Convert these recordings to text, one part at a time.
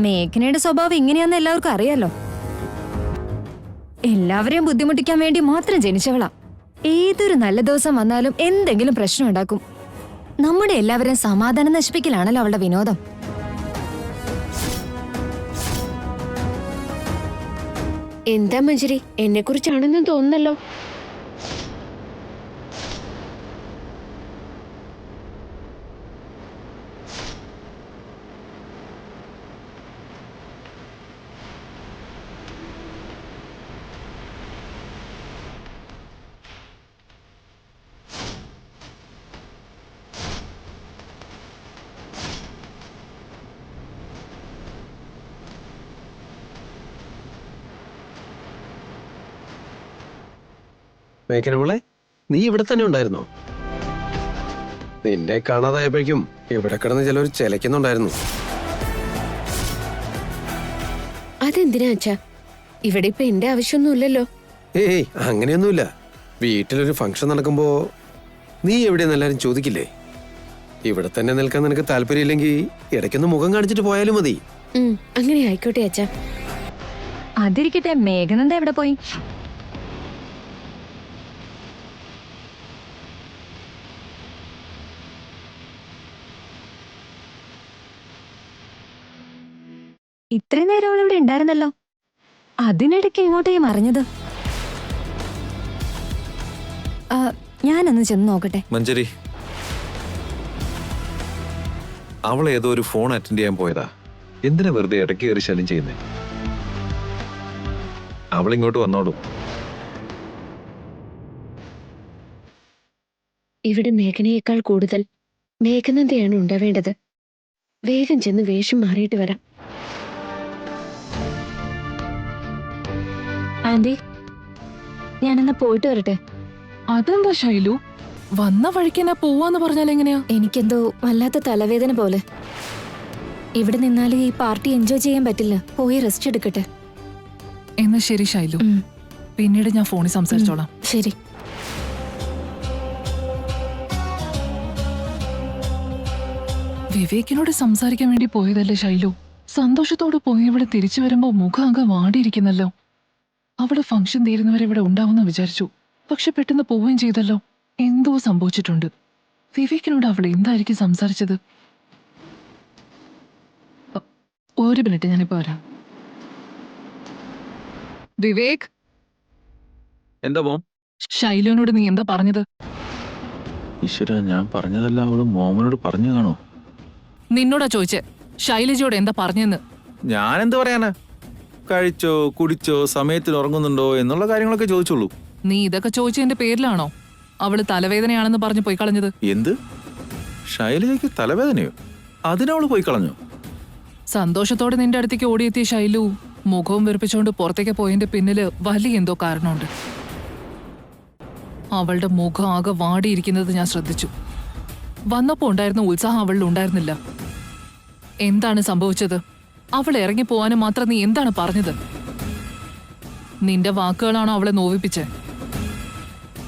മേഘനയുടെ സ്വഭാവം ഇങ്ങനെയാന്ന് എല്ലാവർക്കും അറിയാലോ. എല്ലാവരെയും ബുദ്ധിമുട്ടിക്കാൻ വേണ്ടി മാത്രം ജനിച്ചവളാ. ഏതൊരു നല്ല ദിവസം വന്നാലും എന്തെങ്കിലും പ്രശ്നം ഉണ്ടാക്കും. നമ്മുടെ എല്ലാവരെയും സമാധാനം നശിപ്പിക്കലാണല്ലോ അവളുടെ വിനോദം. എന്താ മഞ്ജരി, എന്നെ കുറിച്ചാണെന്നും തോന്നുന്നല്ലോ. മേഘനമോളെ, നീ ഇവിടെ തന്നെ ഉണ്ടായിരുന്നോ? നിന്നെ കാണാതായപ്പോഴേക്കും ഇവിടെ കിടന്ന് ചിലർ ചിലക്കുന്നുണ്ടായിരുന്നു. അതെന്തിനാ അച്ഛാ? ഇവിടെ ഇപ്പൊ എന്റെ ആവശ്യമൊന്നുമില്ലല്ലോ. ഏയ്, അങ്ങനെയൊന്നുമില്ല. വീട്ടിലൊരു ഫംഗ്ഷൻ നടക്കുമ്പോ നീ എവിടെയെന്ന് എല്ലാരും ചോദിക്കില്ലേ? ഇവിടെ തന്നെ നിൽക്കാൻ നിനക്ക് താല്പര്യമില്ലെങ്കിൽ ഇടയ്ക്കൊന്ന് മുഖം കാണിച്ചിട്ട് പോയാലും മതി. അങ്ങനെ ആയിക്കോട്ടെ അച്ഛാ. അതിരിക്കട്ടെ, മേഘനന്ദ എവിടെ പോയി? ഇത്രയും നേരം അവൾ ഇവിടെ ഉണ്ടായിരുന്നല്ലോ. അതിനിടയ്ക്ക് എങ്ങോട്ടേയും മറിഞ്ഞത്? ഞാനൊന്ന് ചെന്ന് നോക്കട്ടെ. മഞ്ജരി, അവൾ ഏതോ ഒരു ഫോൺ അറ്റൻഡ് ചെയ്യാൻ പോയതാ. എന്തിനാ വെറുതെ ഇടയ്ക്ക് കയറി ശല്യം ചെയ്യുന്നേ? അവൾ ഇങ്ങോട്ട് വന്നോളൂ. ഇവിടെ മേഘനയേക്കാൾ കൂടുതൽ മേഘനന്ദയാണ് ഉണ്ടാവേണ്ടത്. വേഗം ചെന്ന് വേഷം മാറിയിട്ട് വരാം. ആന്റി, ഞാനെന്നാ പോയിട്ട് വരട്ടെ. അതെന്താ ശൈലു, വന്ന വഴിക്ക് എന്നാ പോവാന്ന് പറഞ്ഞാൽ എങ്ങനെയാ? എനിക്കെന്തോ വല്ലാത്ത തലവേദന പോലെ. ഇവിടെ നിന്നാലും ഈ പാർട്ടി എൻജോയ് ചെയ്യാൻ പറ്റില്ല. പോയി റെസ്റ്റ് എടുക്കട്ടെ. എന്നാ ശരി ശൈലു, പിന്നീട് ഞാൻ ഫോണിൽ സംസാരിച്ചോളാം. ശരി. വിവേകിനോട് സംസാരിക്കാൻ വേണ്ടി പോയതല്ലേ ശൈലു? സന്തോഷത്തോട് പോയി ഇവിടെ തിരിച്ചു വരുമ്പോ മുഖം ആകെ വാടിയിരിക്കുന്നല്ലോ. അവള് ഫംഗ്ഷൻ തീരുന്നവരെ ഇവിടെ ഉണ്ടാവുന്ന വിചാരിച്ചു. പക്ഷെ പെട്ടെന്ന് പോവുകയും ചെയ്തല്ലോ. എന്തോ സംഭവിച്ചിട്ടുണ്ട്. വിവേകിനോട് അവൾ എന്തായിരിക്കും സംസാരിച്ചത്? ഒരു മിനിറ്റ്, ഞാനിപ്പോ വരാം. വിവേക്, എന്താ മോം? ശൈലുവിനോട് നീ എന്താ പറഞ്ഞത്? ഈശ്വര, ഞാൻ പറഞ്ഞതല്ല അവള് മോമനോട് പറഞ്ഞു കാണോ? നിന്നോടാ ചോദിച്ചേ, ശൈലജയോട് എന്താ പറഞ്ഞെന്ന്. ഞാൻ എന്ത് പറയാനാ? കഴിച്ചോ, കുടിച്ചോ, സമയത്തിന് ഉറങ്ങുന്നുണ്ടോ എന്നുള്ള കാര്യങ്ങളൊക്കെ ചോദിച്ചുള്ളൂ. നീ ഇതൊക്കെ ചോദിച്ചതിന്റെ പേരിലാണോ അവള് തലവേദനയാണെന്ന് പറഞ്ഞു പോയി കളഞ്ഞത്? എന്ത്? ശൈലജയ്ക്ക് തലവേദനയോ? അതിനവള് പോയി കളഞ്ഞോ? സന്തോഷത്തോടെ നിന്റെ അടുത്തേക്ക് ഓടിയെത്തിയ ശൈലു മുഖവും വെറുപ്പിച്ചുകൊണ്ട് പുറത്തേക്ക് പോയതിന്റെ പിന്നില് വലിയ എന്തോ കാരണമുണ്ട്. അവളുടെ മുഖം ആകെ വാടിയിരിക്കുന്നത് ഞാൻ ശ്രദ്ധിച്ചു. വന്നപ്പോ ഉണ്ടായിരുന്ന ഉത്സാഹം അവളിൽ ഉണ്ടായിരുന്നില്ല. എന്താണ് സംഭവിച്ചത്? അവൾ ഇറങ്ങി പോവാനും മാത്രം നീ എന്താണ് പറഞ്ഞത്? നിന്റെ വാക്കുകളാണോ അവളെ നോവിപ്പിച്ചേ?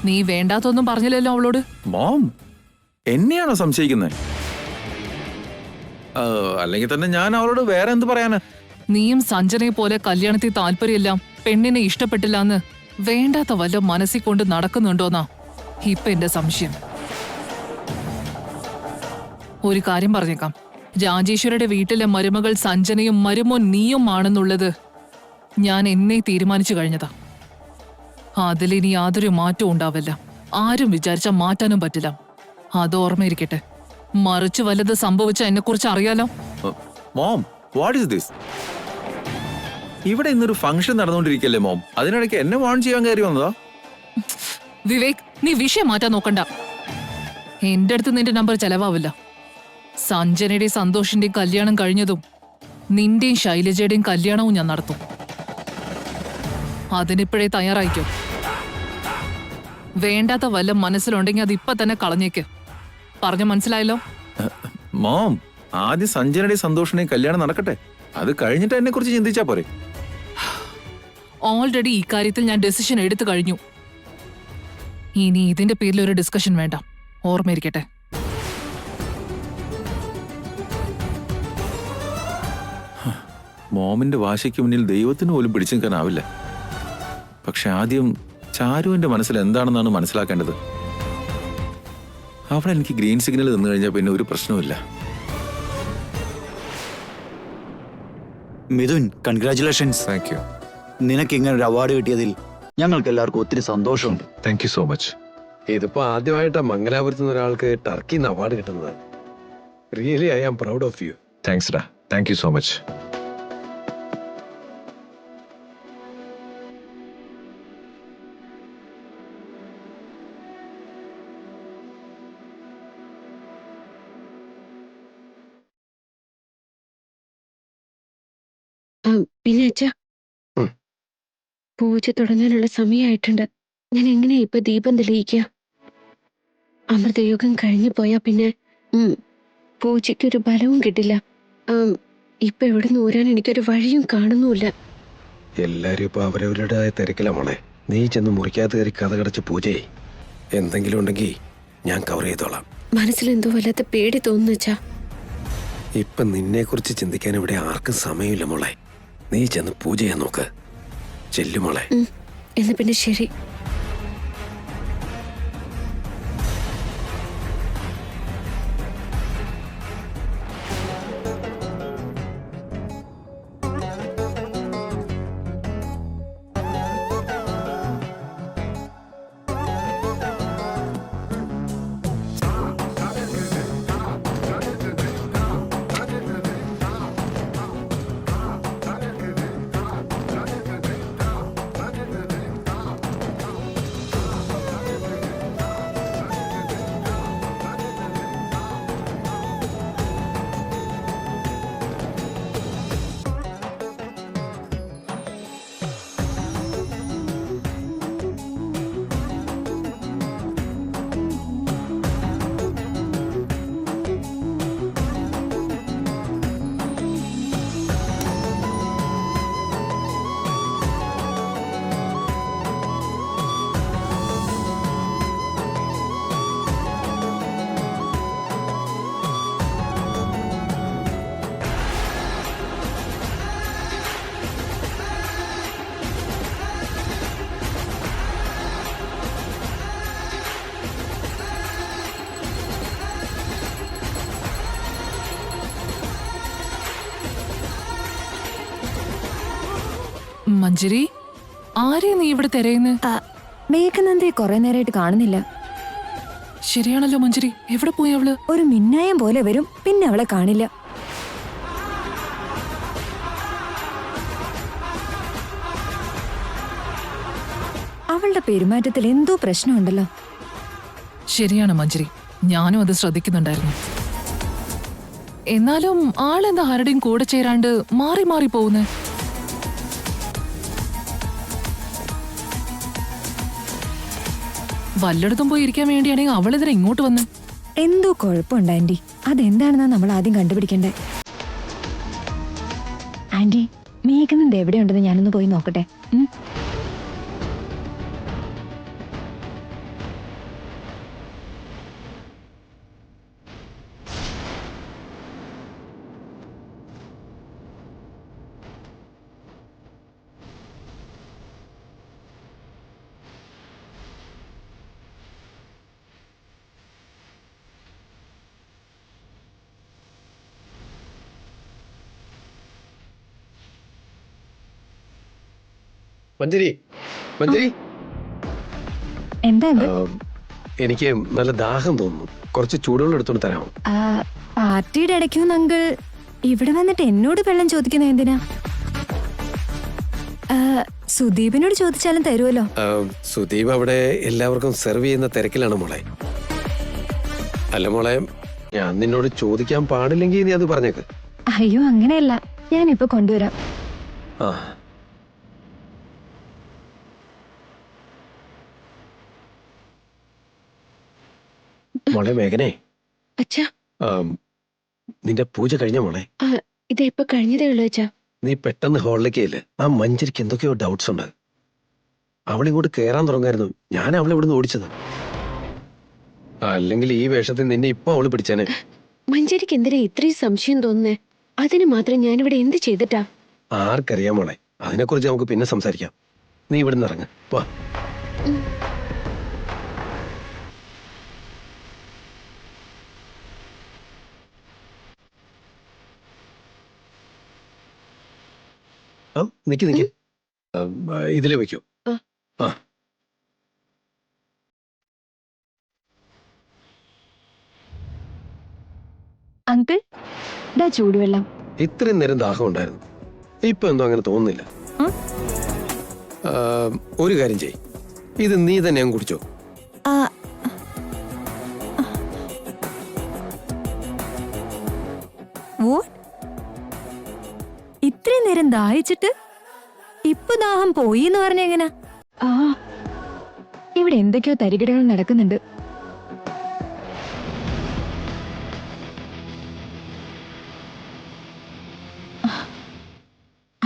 നീ വേണ്ടാത്തൊന്നും പറഞ്ഞില്ലല്ലോ അവളോട്. മോം, എന്നെയാണോ സംശയിക്കുന്നത്? അല്ലെങ്കിൽ തന്നെ ഞാൻ അവളോട് വേറെ എന്ത് പറയാനാ? നീയും സഞ്ജനയെ പോലെ കല്യാണത്തിൽ താല്പര്യമില്ല, പെണ്ണിനെ ഇഷ്ടപ്പെട്ടില്ല എന്ന് വേണ്ടാത്ത വല്ല മനസ്സിൽ കൊണ്ട് നടക്കുന്നുണ്ടോന്നാ ഇപ്പൊ എന്റെ സംശയം. ഒരു കാര്യം പറഞ്ഞേക്കാം, രാജേശ്വരുടെ വീട്ടിലെ മരുമകൾ സഞ്ജനയും മരുമോൻ നീയും ആണെന്നുള്ളത് ഞാൻ എന്നേ തീരുമാനിച്ചു കഴിഞ്ഞതാ. അതിലിനി യാതൊരു മാറ്റവും ഉണ്ടാവില്ല. ആരും വിചാരിച്ചാൽ മാറ്റാനും പറ്റില്ല. അത് ഓർമ്മയിരിക്കട്ടെ. മറിച്ച് വല്ലത് സംഭവിച്ച എന്നെ കുറിച്ച് അറിയാലോ. Mom, what is this? ഇവിടെ ഇന്നൊരു ഫംഗ്ഷൻ നടന്നുകൊണ്ടിരിക്കല്ലേ മോം, അതിനിടയ്ക്ക് എന്നെ വാൺ ചെയ്യാൻ കയറി വന്നതാ? വിവേക്, നീ വിഷയം മാറ്റാൻ നോക്കണ്ട. എന്റെ അടുത്ത് നിന്റെ നമ്പർ ചെലവാവില്ല. സഞ്ജനയുടെയും സന്തോഷിന്റെയും കല്യാണം കഴിഞ്ഞതും നിന്റെയും ശൈലജയുടെയും കല്യാണവും ഞാൻ നടത്തും. അതിനിപ്പോഴേ തയ്യാറായിക്കോ. വേണ്ടാത്ത വല്ല മനസ്സിലുണ്ടെങ്കിൽ അത് ഇപ്പൊ തന്നെ കളഞ്ഞേക്ക്. പറഞ്ഞ മനസ്സിലായല്ലോ? മോം, ആദ്യം സഞ്ജനയുടെയും സന്തോഷിന്റെയും കല്യാണം നടക്കട്ടെ. അത് കഴിഞ്ഞിട്ട് എന്നെ കുറിച്ച് ചിന്തിച്ചാ പോരെ? ഓൾറെഡി ഈ കാര്യത്തിൽ ഞാൻ ഡെസിഷൻ എടുത്തു കഴിഞ്ഞു. ഇനി ഇതിന്റെ പേരിൽ ഒരു ഡിസ്കഷൻ വേണ്ട. ഓർമ്മയിരിക്കട്ടെ. മോമിന്റെ വാശിക്ക് മുന്നിൽ ദൈവത്തിന് പോലും പിടിച്ചു നിൽക്കാനാവില്ല. പക്ഷെ ആദ്യം ചാരുവിന്റെ മനസ്സിൽ എന്താണെന്നാണ് മനസ്സിലാക്കേണ്ടത്. അവിടെ എനിക്ക് ഗ്രീൻ സിഗ്നൽ തന്നു കഴിഞ്ഞാൽ പിന്നെ ഒരു പ്രശ്നവുമില്ല. മിഥുൻ, കൺഗ്രാറ്റുലേഷൻസ്. Thank you. നിനക്ക് ഇങ്ങനെ ഒരു അവാർഡ് കിട്ടിയതിൽ ഞങ്ങൾക്ക് എല്ലാവർക്കും ഒത്തിരി സന്തോഷമുണ്ട്. Thank you so much. ഇതിപ്പോ ആദ്യമായിട്ടാ മംഗലാപുരത്ത് നിന്ന് ഒരാൾക്ക് ടർക്കിന്ന് അവാർഡ് കിട്ടുന്നത്. Really I am proud of you. Thanks ഡാ. Thank you so much. പിന്നെ അച്ഛാ, ഉം. പൂജ തുടങ്ങാനുള്ള സമയമായിട്ടുണ്ട്. ഞാൻ എങ്ങനെയാ ഇപ്പൊ ദീപം തെളിയിക്കുക? അമൃതയോഗം കഴിഞ്ഞു പോയാ പിന്നെ പൂജയ്ക്കൊരു ബലവും കിട്ടില്ല. ഇപ്പൊ എവിടെ നിന്ന് ഊരാൻ എനിക്കൊരു വഴിയും കാണുന്നുമില്ല. എല്ലാരും ഇപ്പൊ അവരവരുടേതായ തിരക്കിലാ മോളെ. നീ ചെന്ന് മുറിക്കകത്ത് കയറി കഥ കടച്ച് പൂജയെ എന്തെങ്കിലും ഉണ്ടെങ്കിൽ ഞാൻ കവർ ചെയ്തോളാം. മനസ്സിലെന്തോ വല്ലാത്ത പേടി തോന്നുന്നു അച്ഛാ. ഇപ്പൊ നിന്നെ കുറിച്ച് ചിന്തിക്കാൻ ഇവിടെ ആർക്കും സമയമില്ല മോളെ. നീ ചെന്ന് പൂജ ചെയ്യാൻ നോക്ക്. ചെല്ലു മോളെ. എന്നാ പിന്നെ ശരി. മഞ്ജരി, ആരെയാ നീ ഇവിടെ തിരയുന്നേ? മേഘനന്ദയെ കുറെ നേരമായിട്ട് കാണുന്നില്ല. ശരിയാണല്ലോ മഞ്ജരി, എവിടെ പോയി അവള്? ഒരു മിന്നായം പോലെ വരും, പിന്നെ അവളെ കാണില്ല. അവളുടെ പെരുമാറ്റത്തിൽ എന്തോ പ്രശ്നമുണ്ടല്ലോ. ശരിയാണ് മഞ്ജരി, ഞാനും അത് ശ്രദ്ധിക്കുന്നുണ്ടായിരുന്നു. എന്നാലും ആളെന്താ ആരുടെയും കൂടെ ചേരാണ്ട് മാറി മാറി പോകുന്നേ? വല്ലയിടത്തും പോയി ഇരിക്കാൻ വേണ്ടിയാണെങ്കിൽ അവളിതിരെ ഇങ്ങോട്ട് വന്ന്. എന്തോ കുഴപ്പമുണ്ട് ആന്റി. അതെന്താണെന്നാ നമ്മൾ ആദ്യം കണ്ടുപിടിക്കണ്ടേ. ആന്റി, മേഘനന്ദ എവിടെയുണ്ടെന്ന് ഞാനൊന്ന് പോയി നോക്കട്ടെ. മഞ്ജരി, മഞ്ജരി, എന്താ എനിക്ക് നല്ല ദാഹം തോന്നുന്നു. കുറച്ച് ചൂടുവെള്ളം എടുത്തോണ്ട് തരാമോ? പാർട്ടിയുടെ ഇടയ്ക്കൊന്നും അങ്കിൾ ഇവിടെ വന്നിട്ട് എന്നോട് വെള്ളം ചോദിക്കുന്ന എന്തിനാ? സുദീപിനോട് ചോദിച്ചാലും തരുമല്ലോ. സുദീപ് അവിടെ എല്ലാവർക്കും സെർവ് ചെയ്യുന്ന തിരക്കിലാണ് മോളെ. അല്ല മോളെ, ഞാൻ നിന്നോട് ചോദിക്കാൻ പാടില്ലെങ്കിൽ നീ അത് പറഞ്ഞേക്ക്. അയ്യോ, അങ്ങനെയല്ല, ഞാനിപ്പോ കൊണ്ടുവരാം. ആ, മോളെ മേഘനെ, അച്ഛാ, നിന്റെ പൂജ കഴിഞ്ഞ മോളെ? ഇത് ഇപ്പൊ കഴിഞ്ഞതേ ഉള്ളൂ അച്ഛാ. നീ പെട്ടെന്ന് ഹോളിലേക്ക് ഇല്ല. ആ മഞ്ജരിക്ക് എന്തൊക്കെയോ ഡൗട്ട്സ് ഉണ്ട്. അവളിങ്ങോട്ട് കയറാൻ തുടങ്ങായിരുന്നു. ഞാൻ അവളെ ഇവിടുന്ന് ഓടിച്ചത്. അല്ലെങ്കിൽ ഈ വേഷത്തിൽ നിന്നെ ഇപ്പൊ അവള് പിടിച്ചേനെ. മഞ്ജരിക്ക് എന്തിനാ ഇത്രയും സംശയം തോന്നുന്നേ? അതിന് മാത്രം ഞാനിവിടെ എന്ത് ചെയ്തിട്ടാ? ആർക്കറിയാം മോളെ, അതിനെക്കുറിച്ച് നമുക്ക് പിന്നെ സംസാരിക്കാം. നീ ഇവിടുന്ന് ഇറങ്ങ്, വാ. നിക്ക് ഇതിലെ വെക്കൂ. ആ. ആ. അങ്കിൾ, ഇതാ ചൂടുവെള്ളം. ഇത്രയും നേരം ദാഹം ഉണ്ടായിരുന്നു, ഇപ്പൊ എന്തോ അങ്ങനെ തോന്നുന്നില്ല. ആ, ഒരു കാര്യം ചെയ്, ഇത് നീ തന്നെ അങ്ങ് കുടിച്ചോ. ഇത്രയും നേരം ദാഹിച്ചിട്ട് ഇപ്പൊ ദാഹം പോയി എന്ന് പറഞ്ഞ എങ്ങനെ? ഇവിടെ എന്തൊക്കെയോ തരികിടകൾ നടക്കുന്നുണ്ട്.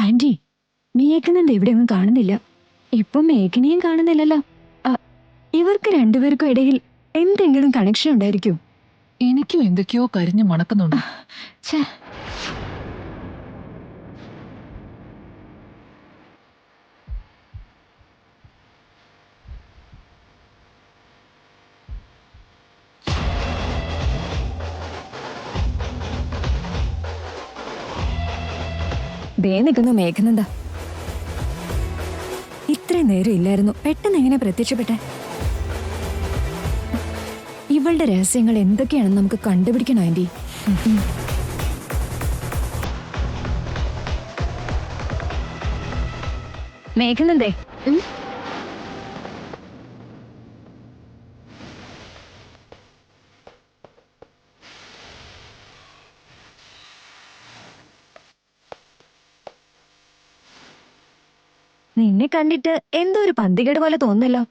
ആന്റി, മേഘനന്ദ ഇവിടെ ഒന്നും കാണുന്നില്ല. ഇപ്പൊ മേഘനയും കാണുന്നില്ലല്ലോ. ഇവർക്ക് രണ്ടുപേർക്കും ഇടയിൽ എന്തെങ്കിലും കണക്ഷൻ ഉണ്ടായിരിക്കും. എനിക്കും എന്തൊക്കെയോ കരിഞ്ഞു മണക്കുന്നുണ്ട്. ഛേ, ദേ നിൽക്കുന്നു മേഘനന്ദ. ഇത്രയും നേരം ഇല്ലായിരുന്നു, പെട്ടെന്ന് എങ്ങനെ പ്രത്യക്ഷപ്പെട്ടെ? ഇവളുടെ രഹസ്യങ്ങൾ എന്തൊക്കെയാണെന്ന് നമുക്ക് കണ്ടുപിടിക്കണം ആന്റി. മേഘനന്ദേ, നിന്നെ കണ്ടിട്ട് എന്തോ ഒരു പന്തികേട് പോലെ തോന്നല്ലോ.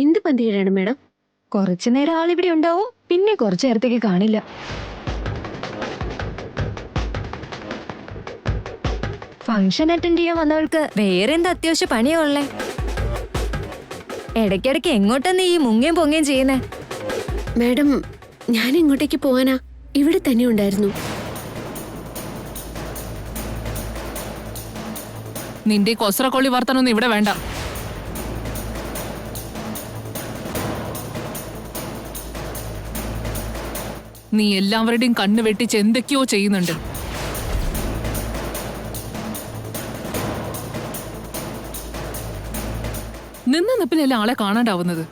എന്ത് പന്തികേടാണ് മാഡം? കുറച്ചു നേരം ആളിവിടെ ഉണ്ടാവും, പിന്നെ കുറച്ചു നേരത്തേക്ക് കാണില്ല. ഫംഗ്ഷൻ അറ്റൻഡ് ചെയ്യാൻ വന്നവൾക്ക് വേറെ എന്താ അത്യാവശ്യ പണിയാ ഉള്ളേ? ഇടയ്ക്കിടയ്ക്ക് എങ്ങോട്ടാ നീ ഈ മുങ്ങയും പൊങ്ങയും ചെയ്യുന്നേ? മാഡം, ഞാൻ ഇങ്ങോട്ടേക്ക് പോവാനാ, ഇവിടെ തന്നെ ഉണ്ടായിരുന്നു. നിന്റെ കൊസ്രക്കൊള്ളി വർത്തനൊന്നും ഇവിടെ വേണ്ട. നീ എല്ലാവരുടെയും കണ്ണ് വെട്ടിച്ച് എന്തൊക്കെയോ ചെയ്യുന്നുണ്ട്. നിന്ന നിപ്പിലല്ല ആളെ കാണാണ്ടാവുന്നത്.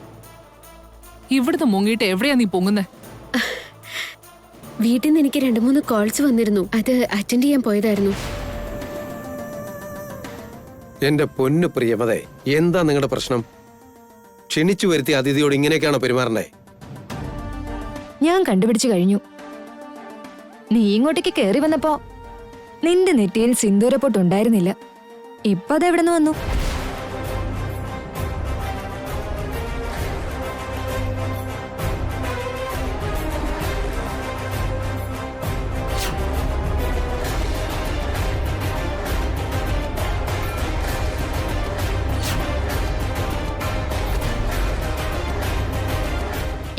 ഇവിടുന്ന് മുങ്ങിയിട്ട് എവിടെയാ നീ പൊങ്ങുന്നേ? വീട്ടിൽ നിന്ന് എനിക്ക് 2-3 കോൾസ് വന്നിരുന്നു, അത് അറ്റൻഡ് ചെയ്യാൻ പോയതായിരുന്നു. എന്റെ പൊന്നു പ്രിയമതേ, എന്താ നിങ്ങളുടെ പ്രശ്നം? ക്ഷണിച്ചു വരുത്തിയ അതിഥിയോട് ഇങ്ങനെയൊക്കെയാണോ പെരുമാറണ്ടേ? ഞാൻ കണ്ടുപിടിച്ചു കഴിഞ്ഞു. നീ ഇങ്ങോട്ടേക്ക് കേറി വന്നപ്പോ നിന്റെ നെറ്റിയിൽ സിന്ദൂരപ്പൊട്ടുണ്ടായിരുന്നില്ല. ഇപ്പൊ അതെവിടെ നിന്ന് വന്നു?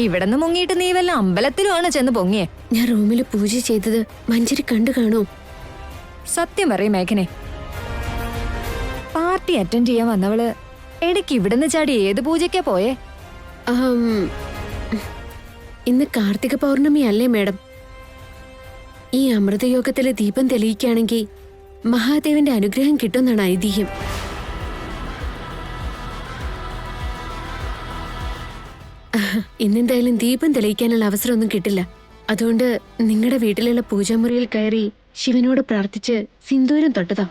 ഇവിടെന്ന് മുങ്ങിയിട്ട് നീ വല്ല അമ്പലത്തിലുമാണ് ചെന്ന് പൊങ്ങിയേ? ഞാൻ റൂമിൽ പൂജ ചെയ്തത് മഞ്ജരി കണ്ടു കാണോ? സത്യം പറയും മേഘനെ, പാർട്ടി അറ്റൻഡ് ചെയ്യാൻ വന്നവള് ഇടയ്ക്ക് ഇവിടുന്ന് ചാടി ഏത് പൂജയ്ക്കാ പോയേ? ഇന്ന് കാർത്തിക പൗർണമി അല്ലേ മാഡം? ഈ അമൃതയോഗത്തിലെ ദീപം തെളിയിക്കുകയാണെങ്കിൽ മഹാദേവന്റെ അനുഗ്രഹം കിട്ടുമെന്നാണ് ഐതിഹ്യം. ഇന്നെന്തായാലും ദീപം തെളിയിക്കാനുള്ള അവസരമൊന്നും കിട്ടില്ല. അതുകൊണ്ട് നിങ്ങളുടെ വീട്ടിലുള്ള പൂജാമുറിയിൽ കയറി ശിവനോട് പ്രാർത്ഥിച്ച് സിന്ദൂരം തൊട്ടതാ.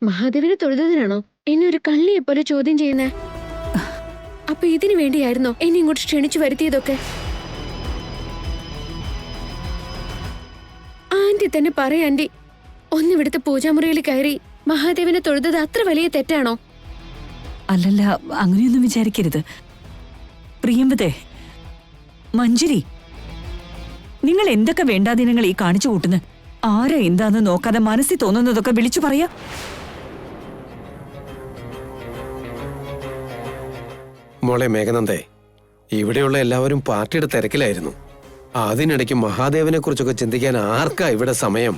മഹാദേവനെ തൊഴുതതിനാണോ എന്നെ ഒരു കള്ളിയെ പോലെ ചോദ്യം ചെയ്യുന്നേ? അപ്പൊ ഇതിനു വേണ്ടിയായിരുന്നോ എന്നെ ഇങ്ങോട്ട് ക്ഷണിച്ചു വരുത്തിയതൊക്കെ? ആന്റി തന്നെ പറയാ ആന്റി, ഒന്നിവിടുത്തെ പൂജാമുറിയിൽ കയറി മഹാദേവനെ തൊഴുതത് അത്ര വലിയ തെറ്റാണോ? അല്ലല്ല, അങ്ങനെയൊന്നും വിചാരിക്കരുത് പ്രിയമ്പതേ. മഞ്ജരി, നിങ്ങൾ എന്തൊക്കെ വേണ്ടാദിനങ്ങൾ ഈ കാണിച്ചു കൂട്ടുന്നത്? ആരാ എന്താന്ന് നോക്കാതെ മനസ്സിൽ തോന്നുന്നതൊക്കെ വിളിച്ചു പറയാ. മോളെ മേഘനന്ദേ, ഇവിടെയുള്ള എല്ലാവരും പാർട്ടിയുടെ തിരക്കിലായിരുന്നു. അതിനിടയ്ക്ക് മഹാദേവനെ കുറിച്ചൊക്കെ ചിന്തിക്കാൻ ആർക്കാ ഇവിടെ സമയം?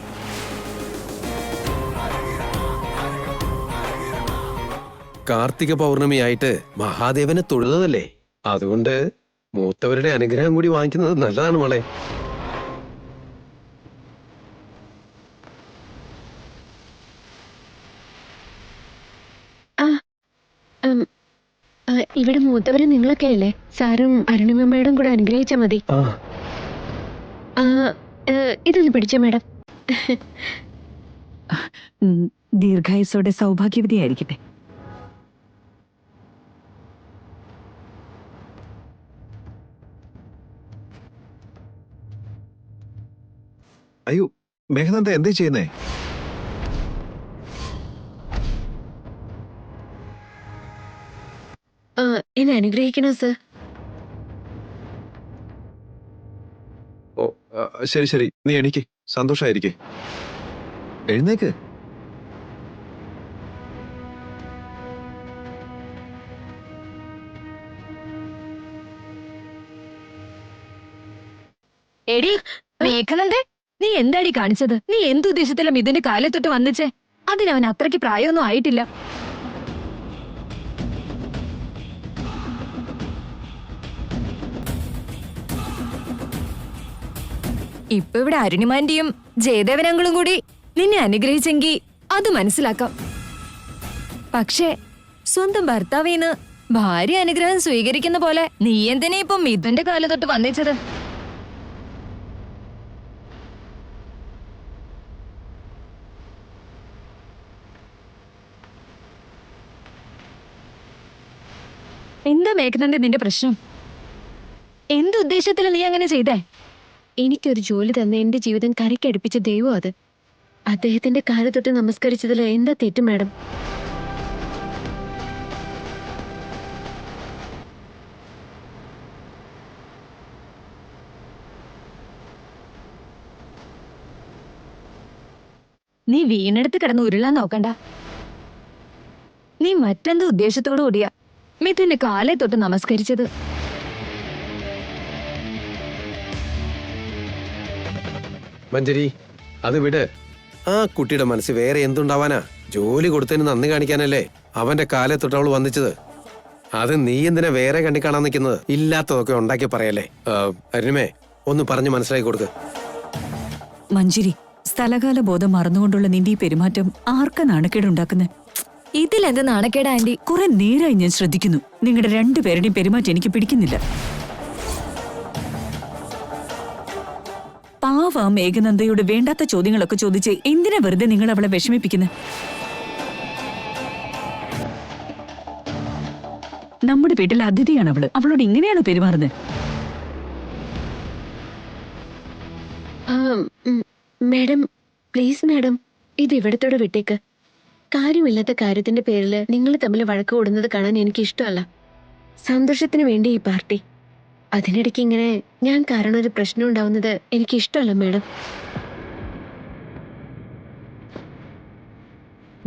കാർത്തിക പൗർണമിയായിട്ട് മഹാദേവനെ തൊഴുതല്ലേ. അതുകൊണ്ട് മൂത്തവരുടെ അനുഗ്രഹം കൂടി വാങ്ങിക്കുന്നത് നല്ലതാണ് മോളെ. ഇവിടെ മൂത്തവര് നിങ്ങളൊക്കെ അല്ലേ? സാറും അരുണിമമ്മയോടും കൂടെ അനുഗ്രഹിച്ചാ മതി. ഇതൊന്ന് പിടിച്ചോ മാഡം. ദീർഘായുസോടെ സൗഭാഗ്യവതിയായിരിക്കട്ടെ. അയ്യോ, മേഘനന്ദ എന്തേ ചെയ്യുന്നേ? എന്നെ അനുഗ്രഹിക്കണോ സർ? ഓ, ശരി ശരി, നീ എണീക്ക്, സന്തോഷായിരിക്കേ, എഴുന്നേക്ക്. എടി മേഘനന്ദേ, നീ എന്താടി കാണിച്ചത്? നീ എന്തുദ്ദേശത്തിലും ഇതിന്റെ കാലത്തൊട്ട് വന്നിച്ചേ? അതിനവൻ അത്രയ്ക്ക് പ്രായമൊന്നും ആയിട്ടില്ല. ഇപ്പൊ ഇവിടെ അരുണിമാന്റെയും ജയദേവനങ്ങളും കൂടി നിന്നെ അനുഗ്രഹിച്ചെങ്കി അത് മനസ്സിലാക്കാം. പക്ഷേ സ്വന്തം ഭർത്താവിന്ന് ഭാര്യ അനുഗ്രഹം സ്വീകരിക്കുന്ന പോലെ നീ എന്തിനാ ഇപ്പൊ മിഥുന്റെ കാലത്തൊട്ട് വന്നിച്ചത്? എന്താ മേഘനന്ദ നിന്റെ പ്രശ്നം? എന്തുദ്ദേശത്തിലാണ് നീ അങ്ങനെ ചെയ്തേ? എനിക്കൊരു ജോലി തന്നെ എന്റെ ജീവിതം കരയ്ക്കടുപ്പിച്ച ദൈവം അത്. അദ്ദേഹത്തിന്റെ കാലത്തൊട്ട് നമസ്കരിച്ചതിൽ എന്താ തെറ്റ് മാഡം? നീ വീണെടുത്ത് കിടന്ന് ഉരുളാൻ നോക്കണ്ട. നീ മറ്റെന്തോ ഉദ്ദേശത്തോടു കൂടിയാ മിഥുന്റെ കാലെ തൊട്ട് നമസ്കരിച്ചത്. മഞ്ജരി, അത് വിട്. ആ കുട്ടിയുടെ മനസ്സിൽ വേറെ എന്തുണ്ടാവാനാ? ജോലി കൊടുത്തതിന് നന്ദി കാണിക്കാനല്ലേ അവന്റെ കാലെ തൊട്ട് അവൾ വന്നിച്ചത്. അത് നീ എന്തിനാ വേറെ കണ്ണി കാണാൻ നിൽക്കുന്നത്? ഇല്ലാത്തതൊക്കെ ഉണ്ടാക്കി പറയല്ലേ. അരുണിമേ, ഒന്ന് പറഞ്ഞു മനസ്സിലാക്കി കൊടുക്ക്. മഞ്ജരി, സ്ഥലകാല ബോധം മറന്നുകൊണ്ടുള്ള നിന്റെ ഈ പെരുമാറ്റം ആർക്കാ നാണക്കേടുണ്ടാക്കുന്നത്? ഇതിലെന്ത് നാണക്കേടാ ആന്റി? കുറെ നേരമായി ഞാൻ ശ്രദ്ധിക്കുന്നു. നിങ്ങളുടെ രണ്ടുപേരുടെയും പെരുമാറ്റം എനിക്ക് പിടിക്കുന്നില്ല. പാവ മേഘനന്ദയോട് വേണ്ടാത്ത ചോദ്യങ്ങളൊക്കെ ചോദിച്ച് എന്തിനാ വെറുതെ നിങ്ങൾ അവളെ വിഷമിപ്പിക്കുന്നത്? നമ്മുടെ വീട്ടിൽ അതിഥിയാണ് അവള്. അവളോട് ഇങ്ങനെയാണോ പെരുമാറുന്നത്? മാഡം, പ്ലീസ് മാഡം, ഇത് ഇവിടത്തോടെ വിട്ടേക്ക്. കാര്യമില്ലാത്ത കാര്യത്തിന്റെ പേരിൽ നിങ്ങൾ തമ്മിൽ വഴക്ക് കൂടുന്നത് കാണാൻ എനിക്ക് ഇഷ്ടമല്ല. സന്തോഷത്തിന് വേണ്ടി ഈ പാർട്ടി. അതിനിടയ്ക്ക് ഇങ്ങനെ ഞാൻ കാരണം ഒരു പ്രശ്നം ഉണ്ടാവുന്നത് എനിക്ക് ഇഷ്ടമല്ല മാഡം.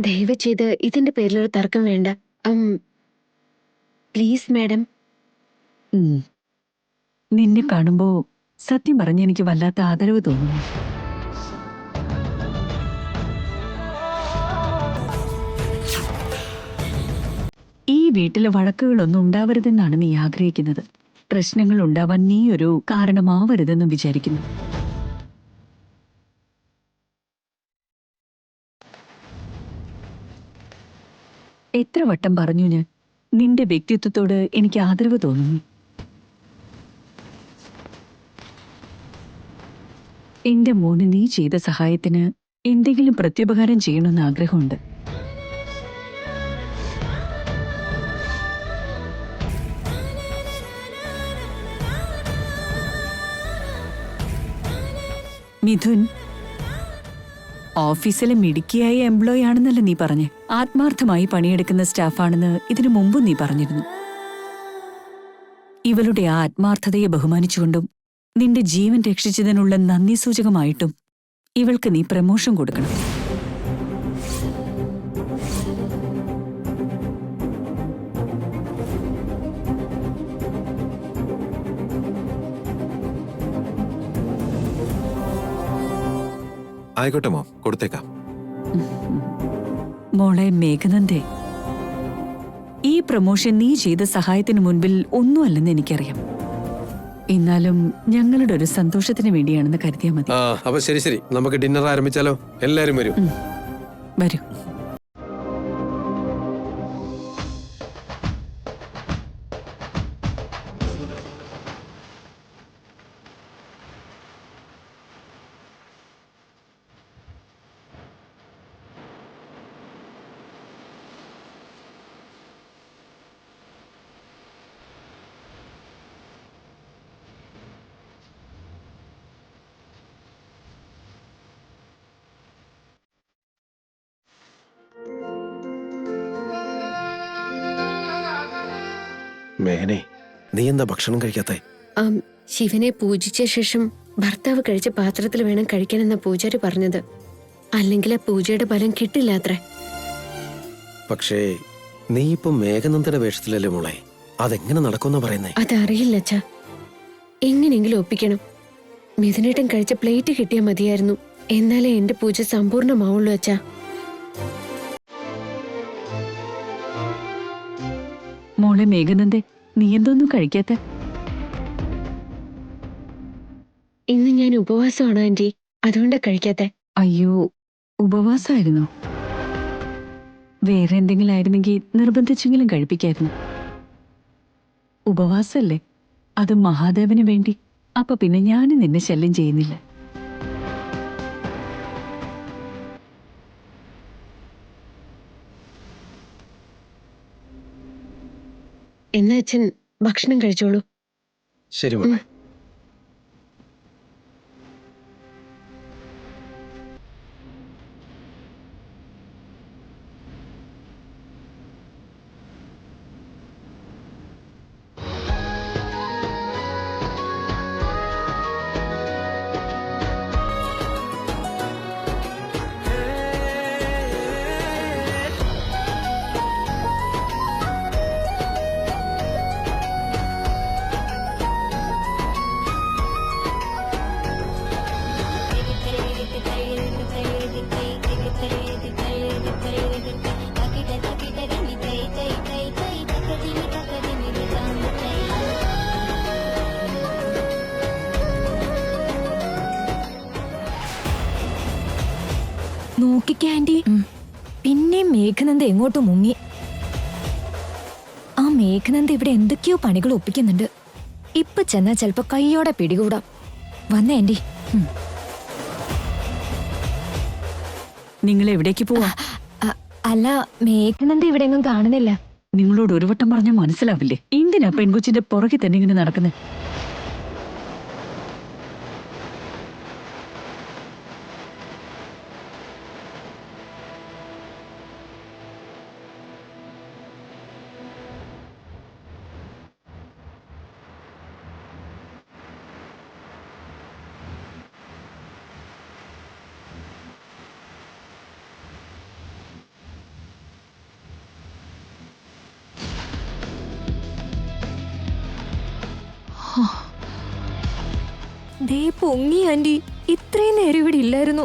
ദയവ് ചെയ്ത് ഇതിന്റെ പേരിലൊരു തർക്കം വേണ്ട. Please madam. നിന്നെ കാണുമ്പോ സത്യം പറഞ്ഞ് എനിക്ക് വല്ലാത്ത ആദരവ് തോന്നുന്നു. ഈ വീട്ടില് വഴക്കുകളൊന്നും ഉണ്ടാവരുതെന്നാണ് നീ ആഗ്രഹിക്കുന്നത്. പ്രശ്നങ്ങൾ ഉണ്ടാവാൻ നീ ഒരു കാരണമാവരുതെന്ന് വിചാരിക്കുന്നു. എത്ര വട്ടം പറഞ്ഞു ഞാൻ, നിന്റെ വ്യക്തിത്വത്തോട് എനിക്ക് ആദരവ് തോന്നുന്നു. എന്റെ മോന് നീ ചെയ്ത സഹായത്തിന് എന്തെങ്കിലും പ്രത്യുപകാരം ചെയ്യണമെന്ന് ആഗ്രഹമുണ്ട്. മിഥുൻ ഓഫീസിലെ മിടുക്കിയായ എംപ്ലോയി ആണെന്നല്ല നീ പറഞ്ഞ്. ആത്മാർത്ഥമായി പണിയെടുക്കുന്ന സ്റ്റാഫാണെന്ന് ഇതിനു മുമ്പും നീ പറഞ്ഞിരുന്നു. ഇവളുടെ ആ ആത്മാർത്ഥതയെ ബഹുമാനിച്ചുകൊണ്ടും നിന്റെ ജീവൻ രക്ഷിച്ചതിനുള്ള നന്ദി സൂചകമായിട്ടും ഇവൾക്ക് നീ പ്രമോഷൻ കൊടുക്കണം. ആയിക്കോട്ടെ മോം, കൊടുത്തേക്കാം. മോളെ മേഘനന്ദേ, ഈ പ്രമോഷൻ നീ ചെയ്ത സഹായത്തിനു മുൻപിൽ ഒന്നുമല്ലെന്ന് എനിക്കറിയാം. എന്നാലും ഞങ്ങളുടെ ഒരു സന്തോഷത്തിന് വേണ്ടിയാണെന്ന് കരുതിയാൽ മതി. ആ അപ്പൊ ശരി ശരി, നമുക്ക് ഡിന്നർ ആരംഭിച്ചാലോ? എല്ലാരും വരൂ. വരൂ. മേഘനെ, നീ എന്താ ഭക്ഷണം കഴിക്കാത്തെ? ശിവനെ പൂജിച്ച ശേഷം ഭർത്താവ് കഴിച്ച പാത്രത്തിൽ വേണം കഴിക്കാനെന്ന പൂജാരി പറഞ്ഞത്. അല്ലെങ്കിൽ ആ പൂജയുടെ ഫലം കിട്ടില്ലാത്രേ. പക്ഷേ നീ ഇപ്പൊ മേഘനന്ദയുടെ വേഷത്തിലല്ലേ മോളെ, അതെങ്ങനെ നടക്കുമെന്നാ പറയുന്നേ? അതറിയില്ല അച്ഛാ. എങ്ങനെയെങ്കിലും ഒപ്പിക്കണം. മിഥുനേട്ടൻ കഴിച്ച പ്ലേറ്റ് കിട്ടിയാൽ മതിയായിരുന്നു. എന്നാലേ എന്റെ പൂജ സമ്പൂർണ്ണമാവുള്ളൂ അച്ഛാ. മോളെ മേഘനന്ദേ, നീ എന്തോന്നും കഴിക്കാത്ത? ഇന്ന് ഞാൻ ഉപവാസമാണ് ആന്റി, അതുകൊണ്ടാ കഴിക്കാത്തെ. അയ്യോ, ഉപവാസമായിരുന്നോ? വേറെ എന്തെങ്കിലും ആയിരുന്നെങ്കിൽ നിർബന്ധിച്ചെങ്കിലും കഴിപ്പിക്കായിരുന്നു. ഉപവാസല്ലേ, അത് മഹാദേവന് വേണ്ടി. അപ്പൊ പിന്നെ ഞാനും നിന്നെ ശല്യം ചെയ്യുന്നില്ല. എന്നാ അച്ഛൻ ഭക്ഷണം കഴിച്ചോളൂ. ശരി മോളെ. നോക്കിക്കേ ആന്റി, പിന്നെ മേഘനന്ദ എങ്ങോട്ട് മുങ്ങി. ആ മേഘനന്ദ ഇവിടെ എന്തൊക്കെയോ പണികൾ ഒപ്പിക്കുന്നുണ്ട്. ഇപ്പൊ ചെന്നാ ചെലപ്പോ കൈയോടെ പിടികൂടാം. വന്നേ ആന്റി. നിങ്ങൾ എവിടേക്ക് പോവാ? അല്ല, മേഘനന്ദ ഇവിടെ എങ്ങും കാണുന്നില്ല. നിങ്ങളോട് ഒരു വട്ടം പറഞ്ഞാൽ മനസ്സിലാവില്ലേ? എന്തിനാ പെൺകൊച്ചിന്റെ പുറകെ തന്നെ ഇങ്ങനെ നടക്കുന്നത്? ദേ പൊങ്ങി ആന്റി. ഇത്രയും നേരം ഇവിടെ ഇല്ലായിരുന്നു.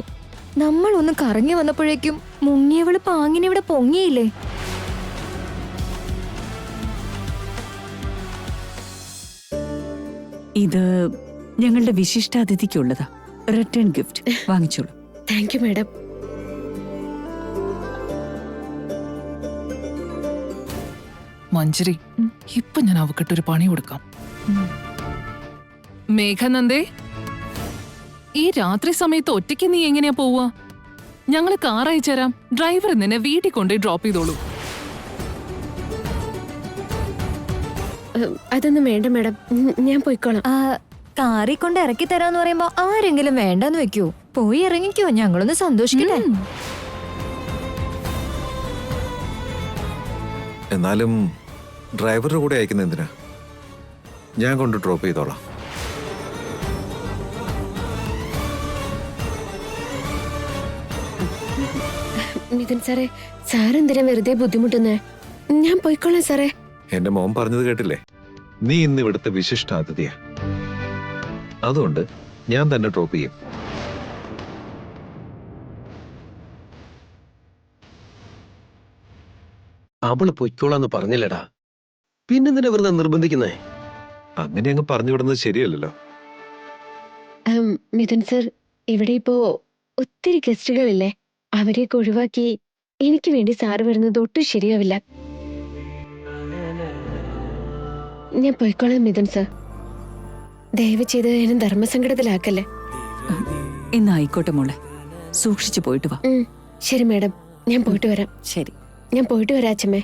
നമ്മൾ ഒന്ന് കറങ്ങി വന്നപ്പോഴേക്കും മുങ്ങിയവള് പാങ്ങിനെ ഇവിടെ പൊങ്ങിയില്ലേ? ഇത് ഞങ്ങളുടെ വിശിഷ്ടാതിഥിക്കുള്ളതാ. റിട്ടേൺ ഗിഫ്റ്റ് വാങ്ങിച്ചോളൂ. Thank you madam. മഞ്ജരി, ഇപ്പൊ ഞാൻ അവക്കിട്ടൊരു പണി കൊടുക്കാം. മേഘനന്ദേ, ഈ രാത്രി സമയത്ത് ഒറ്റയ്ക്ക് നീ എങ്ങനെയാ പോവുക? ഞങ്ങള് കാർ അയച്ചുതരാം. ഡ്രൈവർ നിന്നെ വീട്ടിൽ കൊണ്ടുപോയി ഡ്രോപ്പ് ചെയ്തോളൂ. അതൊന്നും വേണ്ട മാഡം, ഞാൻ പോയിക്കോളാം. കാറി കൊണ്ട് ഇറക്കി തരാന്ന് പറയുമ്പോ ആരെങ്കിലും വേണ്ടെന്ന് വെക്കൂ. പോയി ഇറങ്ങിക്കോ, ഞങ്ങളൊന്ന് സന്തോഷിക്കട്ടെ. എന്നാലും ഡ്രൈവറുടെ കൂടെ അയക്കുന്ന എന്തിനാ? ഞാൻ കൊണ്ട് ഡ്രോപ്പ് ചെയ്തോളാം. മിഥുൻ സാറേ, സാറെന്തിനാ വെറുതെ ബുദ്ധിമുട്ടുന്നേ? ഞാൻ പോയിക്കോളാം സാറേ. എന്റെ മോൻ പറഞ്ഞത് കേട്ടില്ലേ? നീ ഇന്ന് ഇവിടുത്തെ വിശിഷ്ട അതിഥിയാ. അതുകൊണ്ട് ഞാൻ തന്നെ ഡ്രോപ്പ് ചെയ്യും. അവള് പൊയ്ക്കോളാന്ന് പറഞ്ഞില്ലടാ, പിന്നെന്തിനാ വെറുതെ നിർബന്ധിക്കുന്നേ? അങ്ങനെ അങ്ങ് പറഞ്ഞു വിടുന്നത് ശരിയല്ലല്ലോ. മിഥുൻ സർ, ഇവിടെ ഇപ്പോ ഒത്തിരി ഗസ്റ്റുകളില്ലേ, അവരെയൊക്കെ ഒഴിവാക്കി എനിക്ക് വേണ്ടി സാറ് വരുന്നത് ഒട്ടും ശരിയാവില്ല. ഞാൻ പോയിക്കോളാം മിഥുൻ സർ. ദയവ് ചെയ്ത് എന്നെ ധർമ്മസങ്കടത്തിലാക്കല്ലേ. എന്നായിക്കോട്ടെ മോളെ, സൂക്ഷിച്ചു പോയിട്ട് വാ. ശരി മാഡം, ഞാൻ പോയിട്ട് വരാം. ശരി. ഞാൻ പോയിട്ട് വരാം അച്ഛമ്മേ.